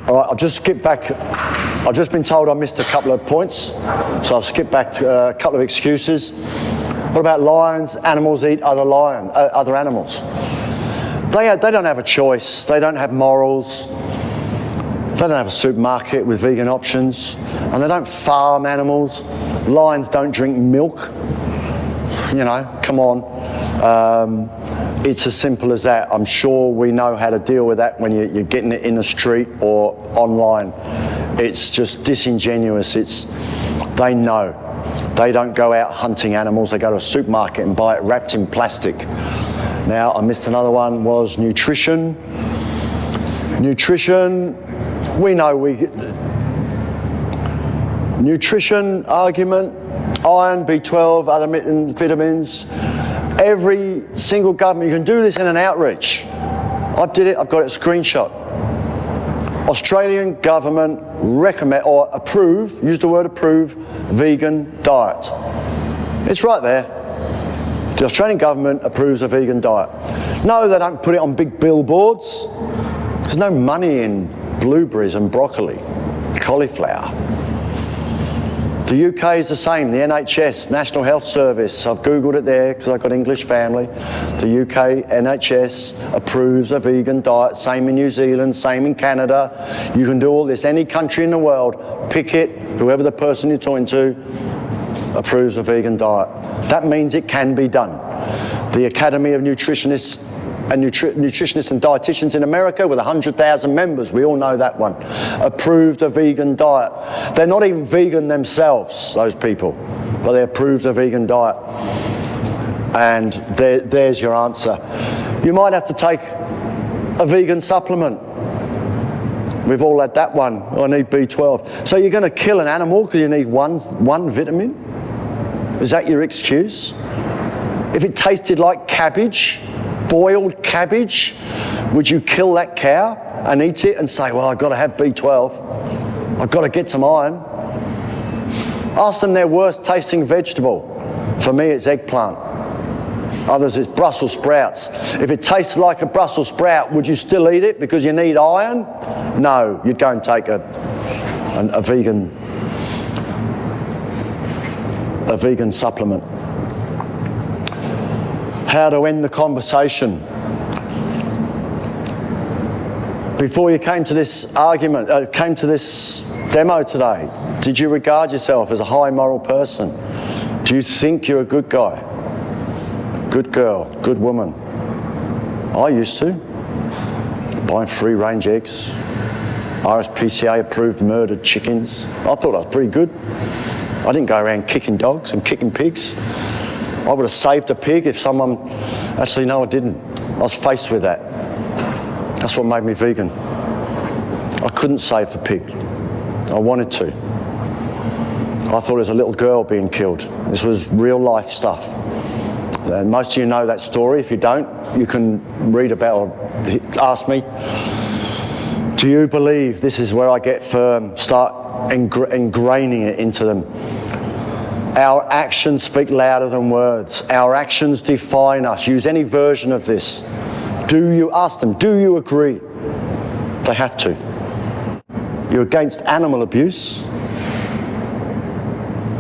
All right, I'll just skip back. I've just been told I missed a couple of points, so I'll skip back to a couple of excuses. What about lions? Animals eat other animals. They don't have a choice. They don't have morals. They don't have a supermarket with vegan options, and they don't farm animals. Lions don't drink milk. You know, come on. It's as simple as that. I'm sure we know how to deal with that when you're getting it in the street or online. It's just disingenuous. They know. They don't go out hunting animals. They go to a supermarket and buy it wrapped in plastic. Now, I missed another one, was nutrition. Nutrition, we know nutrition argument, iron, B12, other vitamins. Every single government, you can do this in an outreach. I did it, I've got it screenshot. Australian government recommend or approve, use the word approve, vegan diet. It's right there. The Australian government approves a vegan diet. No, they don't put it on big billboards. There's no money in blueberries and broccoli, cauliflower. The UK is the same, the NHS, National Health Service, I've Googled it there because I've got an English family. The UK NHS approves a vegan diet, same in New Zealand, same in Canada. You can do all this, any country in the world, pick it, whoever the person you're talking to, approves a vegan diet. That means it can be done. The Academy of Nutritionists and dietitians in America with 100,000 members, we all know that one, approved a vegan diet. They're not even vegan themselves, those people, but they approved a vegan diet. And there's your answer. You might have to take a vegan supplement. We've all had that one. I need B12. So you're going to kill an animal because you need one vitamin? Is that your excuse? If it tasted like cabbage, boiled cabbage, would you kill that cow and eat it and say, well, I've got to have B12. I've got to get some iron. Ask them their worst tasting vegetable. For me, it's eggplant. Others, it's Brussels sprouts. If it tastes like a Brussels sprout, would you still eat it because you need iron? No, you'd go and take a vegan supplement. How to end the conversation. Before you came to this argument, came to this demo today, did you regard yourself as a high moral person? Do you think you're a good guy? Good girl, good woman? I used to. Buying free-range eggs, RSPCA approved murdered chickens. I thought I was pretty good. I didn't go around kicking dogs and kicking pigs. I would have saved a pig if someone... Actually, no, I didn't. I was faced with that. That's what made me vegan. I couldn't save the pig. I wanted to. I thought it was a little girl being killed. This was real life stuff. And most of you know that story. If you don't, you can read about or ask me. Do you believe, this is where I get firm, start ingraining it into them. Our actions speak louder than words. Our actions define us. Use any version of this. Ask them, do you agree? They have to. You're against animal abuse.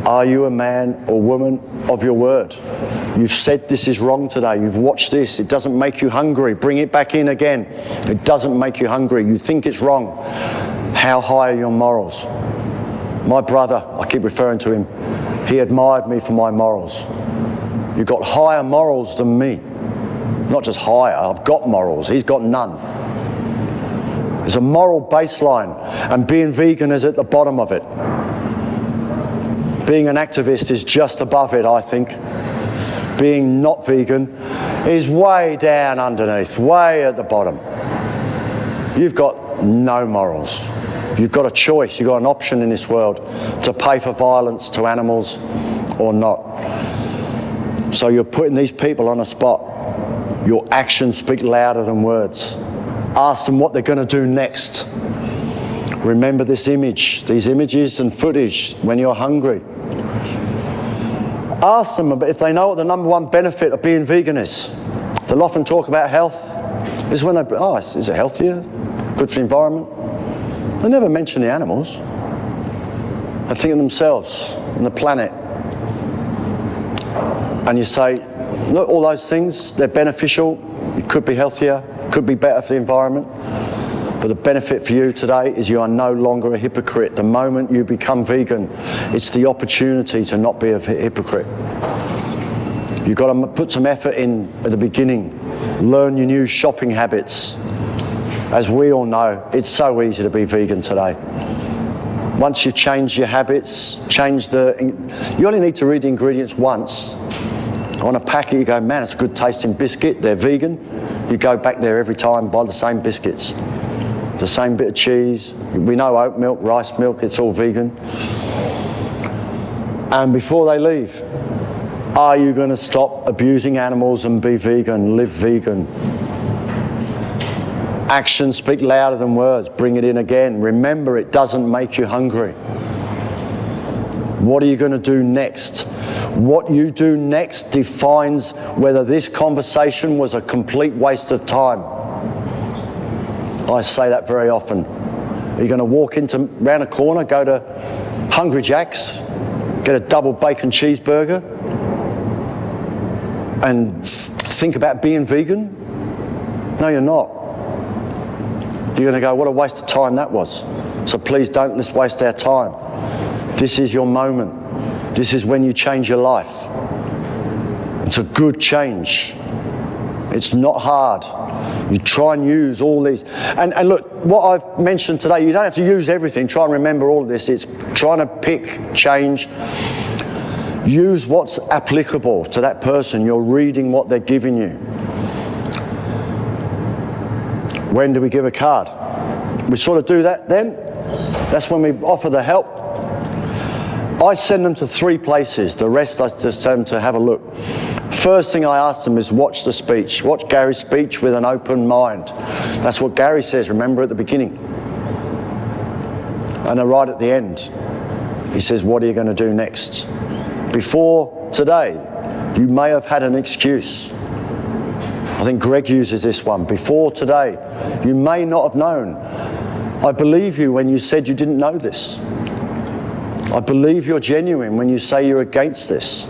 Are you a man or woman of your word? You've said this is wrong today. You've watched this. It doesn't make you hungry. Bring it back in again. It doesn't make you hungry. You think it's wrong. How high are your morals? My brother, I keep referring to him, he admired me for my morals. You've got higher morals than me. Not just higher, I've got morals. He's got none. There's a moral baseline, and being vegan is at the bottom of it. Being an activist is just above it, I think. Being not vegan is way down underneath, way at the bottom. You've got no morals. You've got a choice, you've got an option in this world to pay for violence to animals or not. So you're putting these people on a spot. Your actions speak louder than words. Ask them what they're going to do next. Remember this image, these images and footage when you're hungry. Ask them if they know what the number one benefit of being vegan is. They'll often talk about health. This is when they, is it healthier? Good for the environment? They never mention the animals. They think of themselves and the planet. And you say, look, all those things, they're beneficial. You could be healthier, could be better for the environment. But the benefit for you today is you are no longer a hypocrite. The moment you become vegan, it's the opportunity to not be a hypocrite. You've got to put some effort in at the beginning. Learn your new shopping habits. As we all know, it's so easy to be vegan today. Once you've changed your habits, you only need to read the ingredients once. On a packet, you go, man, it's a good tasting biscuit. They're vegan. You go back there every time, buy the same biscuits. The same bit of cheese. We know oat milk, rice milk, it's all vegan. And before they leave, are you going to stop abusing animals and be vegan, live vegan? Actions speak louder than words. Bring it in again. Remember, it doesn't make you hungry. What are you going to do next? What you do next defines whether this conversation was a complete waste of time. I say that very often. Are you going to walk round a corner, go to Hungry Jack's, get a double bacon cheeseburger, and think about being vegan? No, you're not. You're going to go, what a waste of time that was. So please let's waste our time. This is your moment. This is when you change your life. It's a good change. It's not hard. You try and use all these. And look, what I've mentioned today, you don't have to use everything. Try and remember all of this. It's trying to pick, change. Use what's applicable to that person. You're reading what they're giving you. When do we give a card? We sort of do that then. That's when we offer the help. I send them to 3 places. The rest I just send them to have a look. First thing I ask them is watch the speech. Watch Gary's speech with an open mind. That's what Gary says, remember, at the beginning. And then right at the end, he says, what are you going to do next? Before today, you may have had an excuse. I think Greg uses this one. Before today, you may not have known. I believe you when you said you didn't know this. I believe you're genuine when you say you're against this.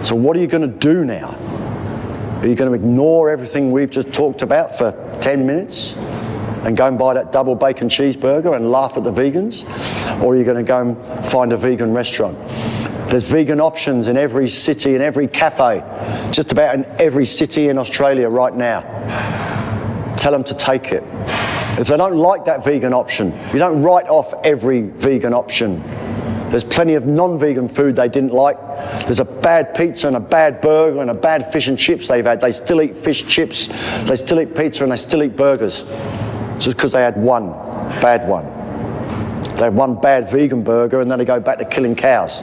So what are you going to do now? Are you going to ignore everything we've just talked about for 10 minutes and go and buy that double bacon cheeseburger and laugh at the vegans? Or are you going to go and find a vegan restaurant? There's vegan options in every city, in every cafe, just about in every city in Australia right now. Tell them to take it. If they don't like that vegan option, you don't write off every vegan option. There's plenty of non-vegan food they didn't like. There's a bad pizza and a bad burger and a bad fish and chips they've had. They still eat fish chips, they still eat pizza, and they still eat burgers. It's just because they had one bad one. They had one bad vegan burger and then they go back to killing cows.